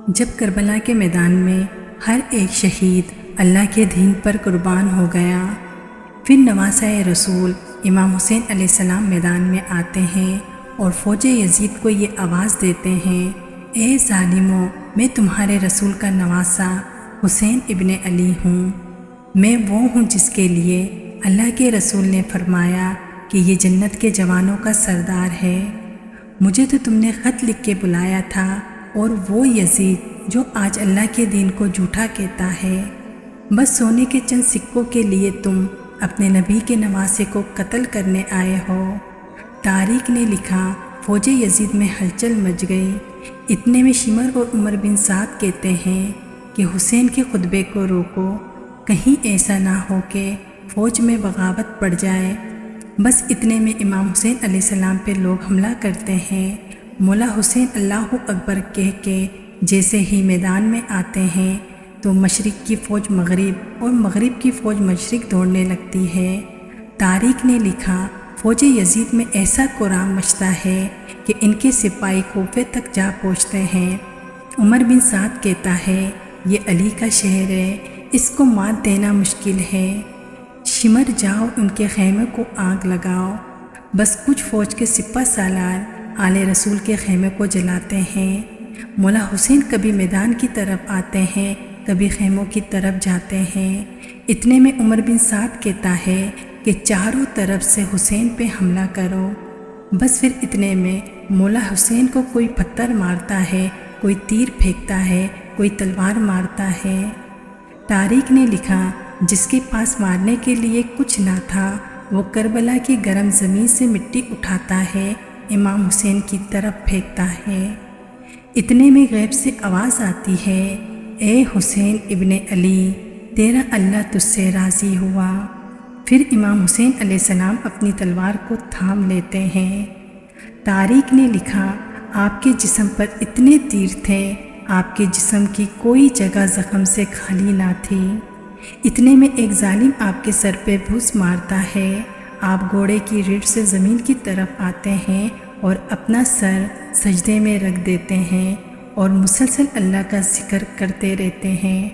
جب کربلا کے میدان میں ہر ایک شہید اللہ کے دین پر قربان ہو گیا، پھر نواسہ رسول امام حسین علیہ السلام میدان میں آتے ہیں اور فوج یزید کو یہ آواز دیتے ہیں، اے ظالموں، میں تمہارے رسول کا نواسہ حسین ابن علی ہوں۔ میں وہ ہوں جس کے لیے اللہ کے رسول نے فرمایا کہ یہ جنت کے جوانوں کا سردار ہے۔ مجھے تو تم نے خط لکھ کے بلایا تھا، اور وہ یزید جو آج اللہ کے دین کو جھوٹا کہتا ہے، بس سونے کے چند سکوں کے لیے تم اپنے نبی کے نواسے کو قتل کرنے آئے ہو۔ تاریخ نے لکھا، فوج یزید میں ہلچل مچ گئی۔ اتنے میں شمر اور عمر بن سعد کہتے ہیں کہ حسین کے خطبے کو روکو، کہیں ایسا نہ ہو کہ فوج میں بغاوت پڑ جائے۔ بس اتنے میں امام حسین علیہ السلام پہ لوگ حملہ کرتے ہیں۔ مولا حسین اللہ اکبر کہہ کے جیسے ہی میدان میں آتے ہیں تو مشرق کی فوج مغرب اور مغرب کی فوج مشرق دوڑنے لگتی ہے۔ تاریخ نے لکھا، فوج یزید میں ایسا قرام مچتا ہے کہ ان کے سپاہی کوفے تک جا پہنچتے ہیں۔ عمر بن سعد کہتا ہے، یہ علی کا شہر ہے، اس کو مات دینا مشکل ہے۔ شمر جاؤ، ان کے خیمے کو آگ لگاؤ۔ بس کچھ فوج کے سپہ سالار آل رسول کے خیمے کو جلاتے ہیں۔ مولا حسین کبھی میدان کی طرف آتے ہیں، کبھی خیموں کی طرف جاتے ہیں۔ اتنے میں عمر بن سعد کہتا ہے کہ چاروں طرف سے حسین پہ حملہ کرو۔ بس پھر اتنے میں مولا حسین کو کوئی پتھر مارتا ہے، کوئی تیر پھینکتا ہے، کوئی تلوار مارتا ہے۔ تاریخ نے لکھا، جس کے پاس مارنے کے لیے کچھ نہ تھا، وہ کربلا کی گرم زمین سے مٹی اٹھاتا ہے، امام حسین کی طرف پھینکتا ہے۔ اتنے میں غیب سے آواز آتی ہے، اے حسین ابن علی، تیرا اللہ تجھ سے راضی ہوا۔ پھر امام حسین علیہ السلام اپنی تلوار کو تھام لیتے ہیں۔ تاریخ نے لکھا، آپ کے جسم پر اتنے تیر تھے، آپ کے جسم کی کوئی جگہ زخم سے خالی نہ تھی۔ اتنے میں ایک ظالم آپ کے سر پہ بھوس مارتا ہے، آپ گھوڑے کی ریڑھ سے زمین کی طرف آتے ہیں اور اپنا سر سجدے میں رکھ دیتے ہیں اور مسلسل اللہ کا ذکر کرتے رہتے ہیں۔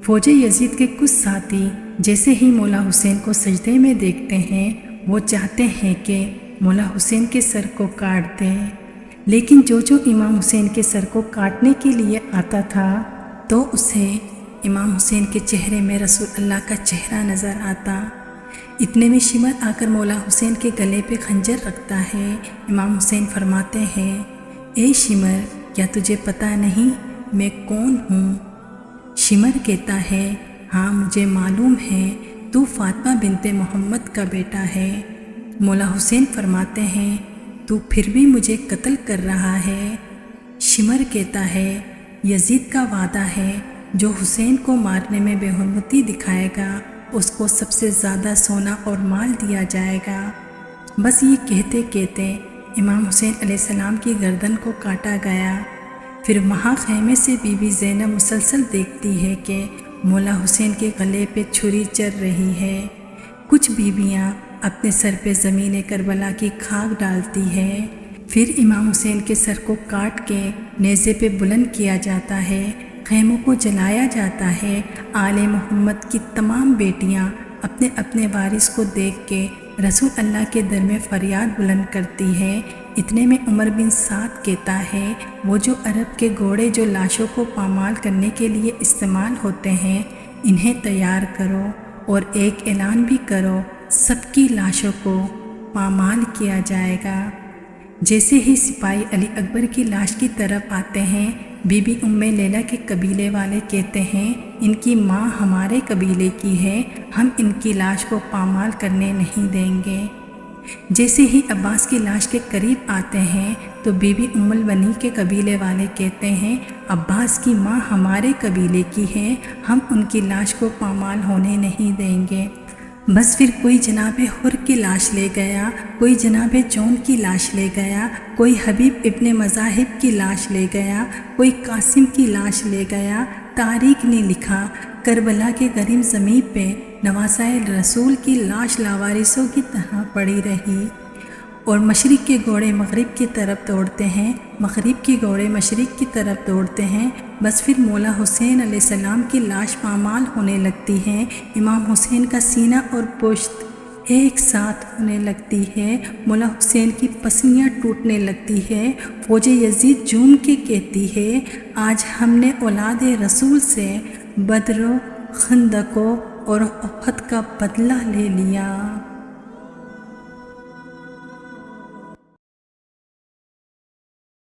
فوج یزید کے کچھ ساتھی جیسے ہی مولا حسین کو سجدے میں دیکھتے ہیں، وہ چاہتے ہیں کہ مولا حسین کے سر کو کاٹ دیں، لیکن جو امام حسین کے سر کو کاٹنے کے لیے آتا تھا تو اسے امام حسین کے چہرے میں رسول اللہ کا چہرہ نظر آتا۔ اتنے میں شمر آ کر مولا حسین کے گلے پہ خنجر رکھتا ہے۔ امام حسین فرماتے ہیں، اے شمر، کیا تجھے پتہ نہیں میں کون ہوں؟ شمر کہتا ہے، ہاں مجھے معلوم ہے، تو فاطمہ بنت محمد کا بیٹا ہے۔ مولا حسین فرماتے ہیں، تو پھر بھی مجھے قتل کر رہا ہے۔ شمر کہتا ہے، یزید کا وعدہ ہے، جو حسین کو مارنے میں بے حرمتی دکھائے گا اس کو سب سے زیادہ سونا اور مال دیا جائے گا۔ بس یہ کہتے کہتے امام حسین علیہ السلام کی گردن کو کاٹا گیا۔ پھر وہاں خیمے سے بی بی زینب مسلسل دیکھتی ہے کہ مولا حسین کے گلے پہ چھری چل رہی ہے۔ کچھ بیویاں اپنے سر پہ زمین کربلا کی خاک ڈالتی ہے۔ پھر امام حسین کے سر کو کاٹ کے نیزے پہ بلند کیا جاتا ہے، خیموں کو جلایا جاتا ہے۔ آل محمد کی تمام بیٹیاں اپنے اپنے وارث کو دیکھ کے رسول اللہ کے در میں فریاد بلند کرتی ہے۔ اتنے میں عمر بن سعد کہتا ہے، وہ جو عرب کے گھوڑے جو لاشوں کو پامال کرنے کے لیے استعمال ہوتے ہیں، انہیں تیار کرو اور ایک اعلان بھی کرو، سب کی لاشوں کو پامال کیا جائے گا۔ جیسے ہی سپاہی علی اکبر کی لاش کی طرف آتے ہیں، بی بی ام لیلہ کے قبیلے والے کہتے ہیں، ان کی ماں ہمارے قبیلے کی ہے، ہم ان کی لاش کو پامال کرنے نہیں دیں گے۔ جیسے ہی عباس کی لاش کے قریب آتے ہیں تو بی بی ام البنی کے قبیلے والے کہتے ہیں، عباس کی ماں ہمارے قبیلے کی ہے، ہم ان کی لاش کو پامال ہونے نہیں دیں گے۔ بس پھر کوئی جناب حر کی لاش لے گیا، کوئی جناب جون کی لاش لے گیا، کوئی حبیب ابن مذاہب کی لاش لے گیا، کوئی قاسم کی لاش لے گیا۔ تاریخ نے لکھا، کربلا کے گرم زمین پہ نواسہ رسول کی لاش لاوارثوں کی طرح پڑی رہی۔ اور مشرق کے گھوڑے مغرب کی طرف دوڑتے ہیں، مغرب کے گھوڑے مشرق کی طرف دوڑتے ہیں۔ بس پھر مولا حسین علیہ السلام کی لاش پامال ہونے لگتی ہے، امام حسین کا سینہ اور پشت ایک ساتھ ہونے لگتی ہے، مولا حسین کی پسلیاں ٹوٹنے لگتی ہے۔ فوج یزید جھوم کے کہتی ہے، آج ہم نے اولاد رسول سے بدر، خندق اور احد کا بدلہ لے لیا۔